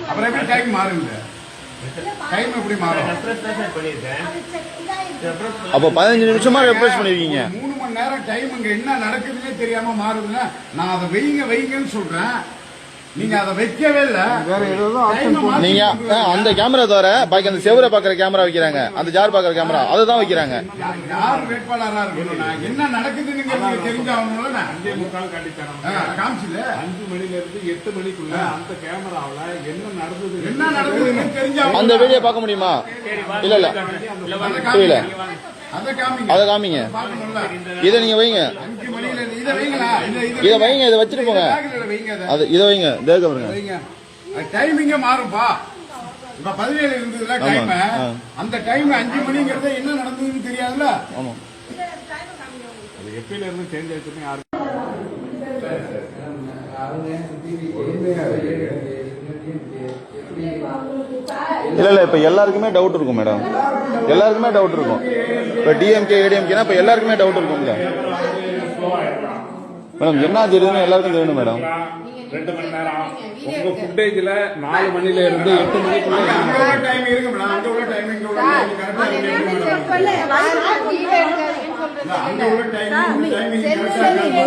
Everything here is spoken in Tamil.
அப்புறம் எப்படி டைம் மாறுங்க? டைம் எப்படி மாறும்? அப்போ 15 நிமிஷமா ரெஃப்ரெஷ் பண்ணிருக்கீங்க. 3 மணி நேரம் டைம் இங்க என்ன நடக்குதுன்னே தெரியாம மாறுதுன்னா நான் அதை வைங்கன்னு சொல்றேன். நீங்க அதை வைக்கவே இல்ல. வேற ஏதாவது ஆப்ஷன் நீங்க அந்த கேமரா தவிர பாக்கி அந்த செவரை பாக்குற கேமரா வைக்கிறாங்க, அந்த ஜார் பாக்குற கேமரா அதுதான் வைக்கிறாங்க. யார் வேட்பாளரா இருக்கணும்? என்ன நடக்குதுன்னு தெரிஞ்சாகணும்ல. 5:45 காமிச்சுல 5 மணில இருந்து 8 மணிக்குள்ள அந்த கேமராவில என்ன நடக்குதுன்னு தெரிஞ்சாகணும். அந்த வீடியோ பார்க்க முடியுமா? இல்ல இல்ல புரியல. அதை காமிங்க. இதை நீங்க வைங்க. இதை வைங்க. இதை வச்சுட்டு போங்க. இதை வைங்க. தேக்க பாருங்க. டைமிங்க மாறும்பா. இப்ப 17 இருந்ததுல டைம். அந்த டைம் 5 மணிங்கிறது என்ன நடந்ததுன்னு தெரியாதுல்ல. ஆமா. அது எப்பயில இருந்து சேஞ்ச் ஆயிடுச்சுன்னு யாரு இல்ல இல்ல இப்ப எல்லாருக்குமே டவுட் இருக்கும் மேடம். எல்லாருக்குமே டவுட் இருக்கும். இப்ப டிஎம்கே ஏடிஎம்கேனா இப்ப எல்லாருக்குமே டவுட் இருக்கும்ல மேடம். என்ன தெரியுதுன்னு எல்லாருக்கும் தெரியணும் மேடம். 2 மணி நேரம் உங்க ஃபுட்டேஜ்ல 4 மணில இருந்து 8 மணிக்குள்ள டைம் இருக்கு மேடம். அங்க உள்ள டைம் இங்க உள்ள டைம் கரெக்ட்டா இருக்கு. அங்க உள்ள டைமிங் கரெக்ட்டா இருக்கு.